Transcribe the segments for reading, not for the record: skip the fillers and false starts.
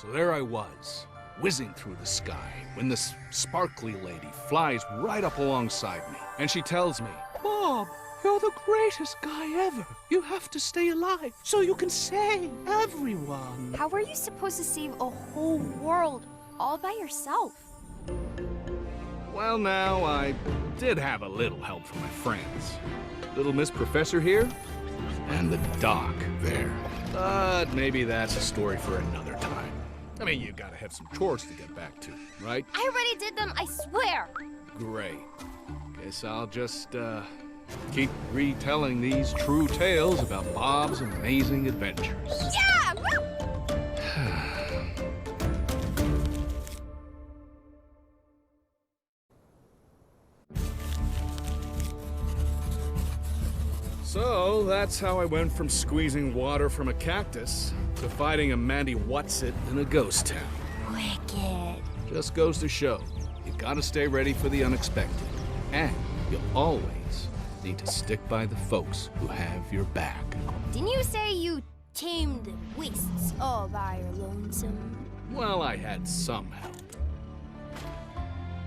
So there I was, whizzing through the sky, when this sparkly lady flies right up alongside me, and she tells me, "Bob, you're the greatest guy ever. You have to stay alive so you can save everyone." How are you supposed to save a whole world all by yourself? Well, now, I did have a little help from my friends. Little Miss Professor here, and the doc there. But maybe that's a story for another time. I mean, you gotta have some chores to get back to, right? I already did them, I swear. Great. Guess I'll just, keep retelling these true tales about Bob's amazing adventures. Yeah! So, that's how I went from squeezing water from a cactus to fighting a Mandy Whatsit in a ghost town. Wicked. Just goes to show, you gotta stay ready for the unexpected. And you'll always need to stick by the folks who have your back. Didn't you say you tamed the wastes all by your lonesome? Well, I had some help.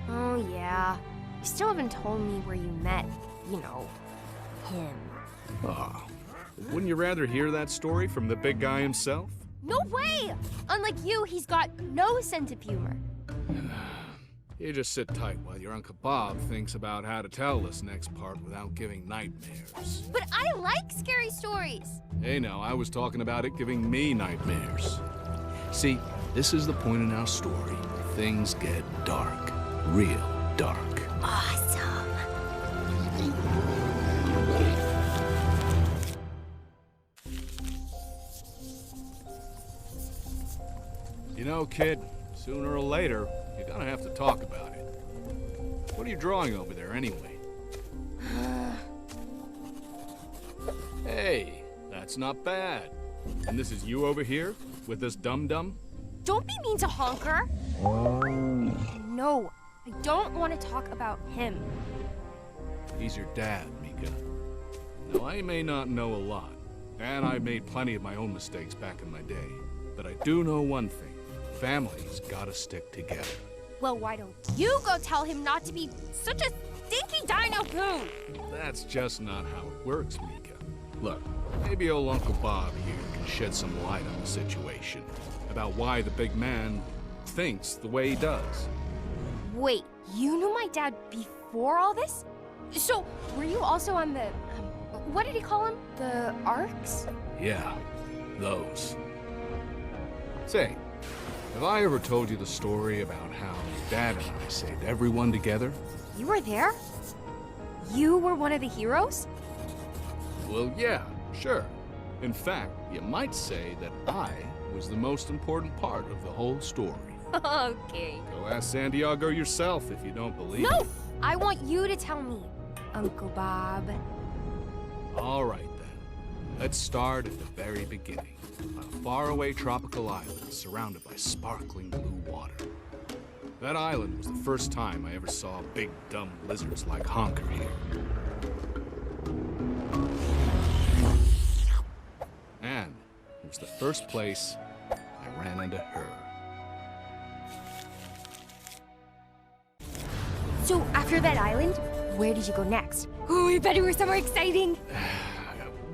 Oh, yeah. You still haven't told me where you met, you know, him. Oh, wouldn't you rather hear that story from the big guy himself? No way! Unlike you, he's got no sense of humor. You just sit tight while your Uncle Bob thinks about how to tell this next part without giving nightmares. But I like scary stories. Hey, no, I was talking about it giving me nightmares. See, this is the point in our story where things get dark. Real dark. Awesome. You know, kid, sooner or later, you're gonna have to talk about it. What are you drawing over there, anyway? Hey, that's not bad. And this is you over here, with this dum-dum? Don't be mean to Honker. No, I don't want to talk about him. He's your dad, Mika. Now, I may not know a lot, and I made plenty of my own mistakes back in my day, but I do know one thing. Families gotta stick together. Well, why don't you go tell him not to be such a stinky dino coon? That's just not how it works, Mika. Look, maybe old Uncle Bob here can shed some light on the situation, about why the big man thinks the way he does. Wait, you knew my dad before all this? So, were you also on the, what did he call them? The Arks? Yeah, those. Say, have I ever told you the story about how Dad and I saved everyone together? You were there? You were one of the heroes? Well, yeah, sure. In fact, you might say that I was the most important part of the whole story. Okay. Go ask Santiago yourself if you don't believe No! me. I want you to tell me, Uncle Bob. All right, then. Let's start at the very beginning. On a faraway tropical island surrounded by sparkling blue water. That island was the first time I ever saw big, dumb lizards like Honker here. And it was the first place I ran into her. So, after that island, where did you go next? Oh, I bet it was somewhere exciting.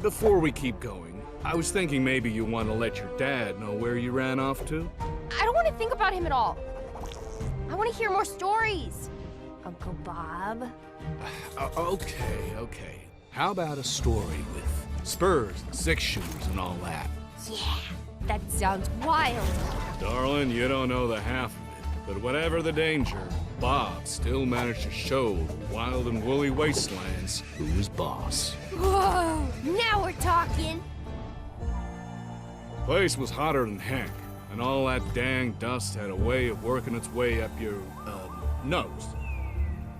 Before we keep going, I was thinking maybe you want to let your dad know where you ran off to. I don't want to think about him at all. I want to hear more stories. Uncle Bob. Okay. How about a story with spurs and six shoes and all that? Yeah, that sounds wild. Darling, you don't know the half of it. But whatever the danger, Bob still managed to show the wild and woolly wastelands who was boss. Whoa, now we're talking. The place was hotter than heck, and all that dang dust had a way of working its way up your, nose.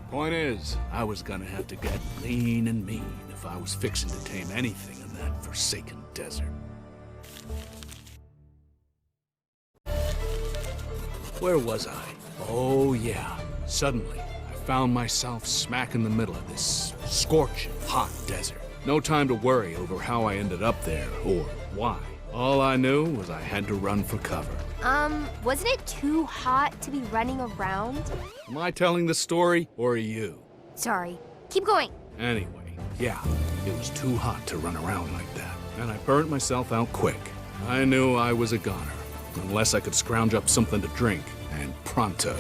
Point is, I was gonna have to get lean and mean if I was fixing to tame anything in that forsaken desert. Where was I? Oh yeah, suddenly I found myself smack in the middle of this scorching hot desert. No time to worry over how I ended up there or why. All I knew was I had to run for cover. Wasn't it too hot to be running around? Am I telling the story, or are you? Sorry. Keep going. Anyway, yeah, it was too hot to run around like that, and I burnt myself out quick. I knew I was a goner, unless I could scrounge up something to drink, and pronto.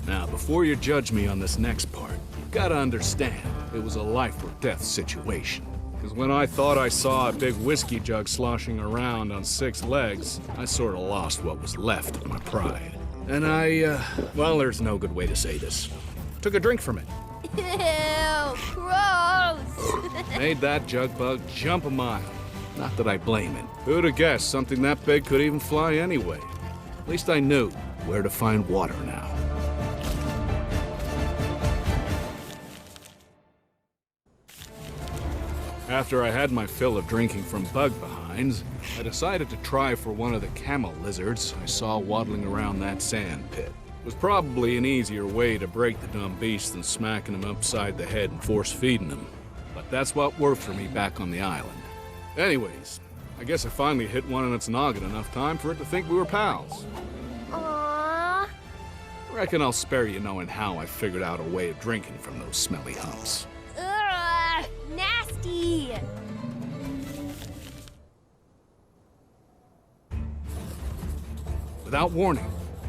Now, before you judge me on this next part, you've got to understand it was a life or death situation. Because when I thought I saw a big whiskey jug sloshing around on 6 legs, I sort of lost what was left of my pride. And well, there's no good way to say this. Took a drink from it. Ew, gross. Made that jug bug jump a mile. Not that I blame it. Who'd have guessed something that big could even fly anyway? At least I knew where to find water now. After I had my fill of drinking from bug behinds, I decided to try for one of the camel lizards I saw waddling around that sand pit. It was probably an easier way to break the dumb beast than smacking him upside the head and force-feeding him. But that's what worked for me back on the island. Anyways, I guess I finally hit one in its noggin enough time for it to think we were pals. Aww. Reckon I'll spare you knowing how I figured out a way of drinking from those smelly humps. Ugh, nasty. Without warning,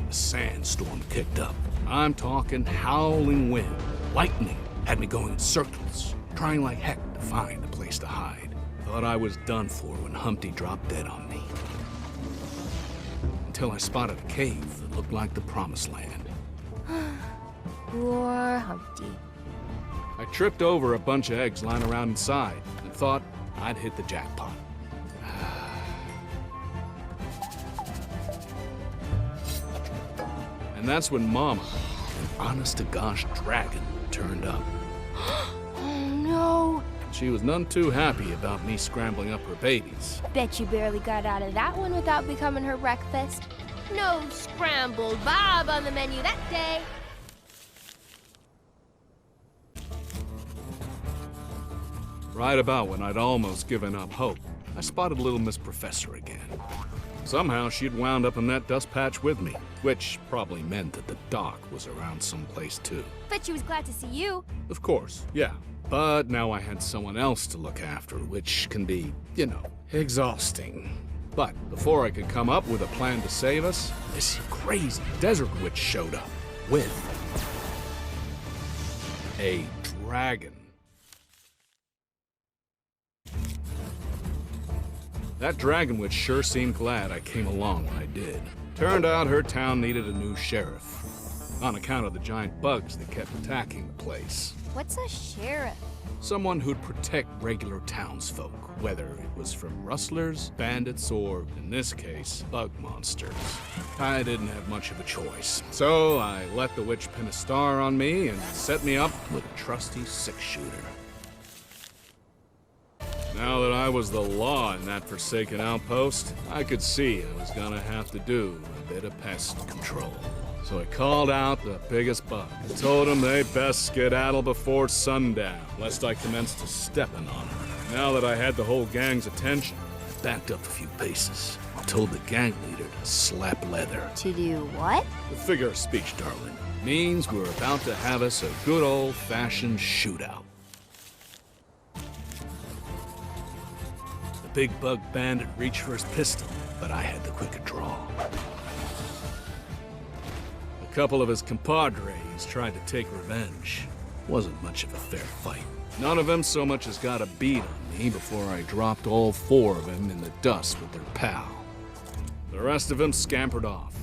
a sandstorm kicked up. I'm talking howling wind. Lightning had me going in circles, trying like heck to find a place to hide. Thought I was done for when Humpty dropped dead on me. Until I spotted a cave that looked like the Promised Land. Poor Humpty. I tripped over a bunch of eggs lying around inside and thought I'd hit the jackpot. And that's when Mama, an honest-to-gosh dragon, turned up. Oh no. She was none too happy about me scrambling up her babies. Bet you barely got out of that one without becoming her breakfast. No scrambled Bob on the menu that day. Right about when I'd almost given up hope, I spotted little Miss Professor again. Somehow she'd wound up in that dust patch with me, which probably meant that the doc was around someplace too. Bet she was glad to see you. Of course, yeah. But now I had someone else to look after, which can be, you know, exhausting. But before I could come up with a plan to save us, this crazy desert witch showed up with a dragon. That dragon witch sure seemed glad I came along when I did. Turned out her town needed a new sheriff, on account of the giant bugs that kept attacking the place. What's a sheriff? Someone who'd protect regular townsfolk, whether it was from rustlers, bandits, or, in this case, bug monsters. I didn't have much of a choice, so I let the witch pin a star on me and set me up with a trusty 6-shooter. Now that I was the law in that forsaken outpost, I could see I was gonna have to do a bit of pest control. So I called out the biggest bug and told them they best skedaddle before sundown, lest I commenced to stepping on them. Now that I had the whole gang's attention, I backed up a few paces and told the gang leader to slap leather. To do what? The figure of speech, darling, means we're about to have us a good old-fashioned shootout. The big bug bandit reached for his pistol, but I had the quicker draw. A couple of his compadres tried to take revenge. Wasn't much of a fair fight. None of them so much as got a beat on me before I dropped all 4 of them in the dust with their pal. The rest of them scampered off.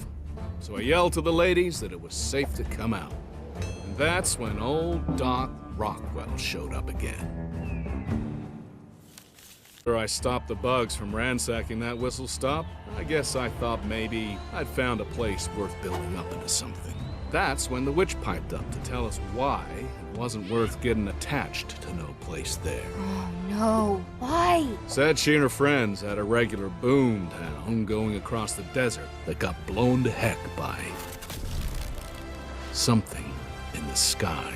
So I yelled to the ladies that it was safe to come out. And that's when old Doc Rockwell showed up again. After I stopped the bugs from ransacking that whistle stop, I guess I thought maybe I'd found a place worth building up into something. That's when the witch piped up to tell us why it wasn't worth getting attached to no place there. Oh no. Why? Said she and her friends had a regular boom town going across the desert that got blown to heck by something in the sky.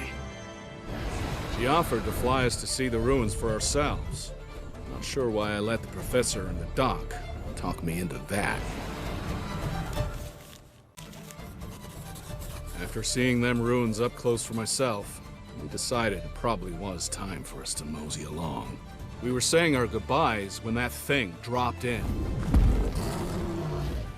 He offered to fly us to see the ruins for ourselves. Not sure why I let the professor and the doc talk me into that. After seeing them ruins up close for myself, we decided it probably was time for us to mosey along. We were saying our goodbyes when that thing dropped in.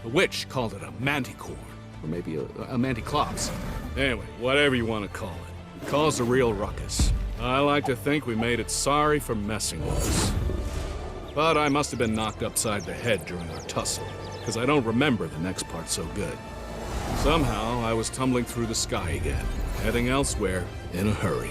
The witch called it a manticore, or maybe a manticlops. Anyway, whatever you want to call it. It caused a real ruckus. I like to think we made it sorry for messing with us. But I must have been knocked upside the head during our tussle, because I don't remember the next part so good. Somehow, I was tumbling through the sky again, heading elsewhere in a hurry.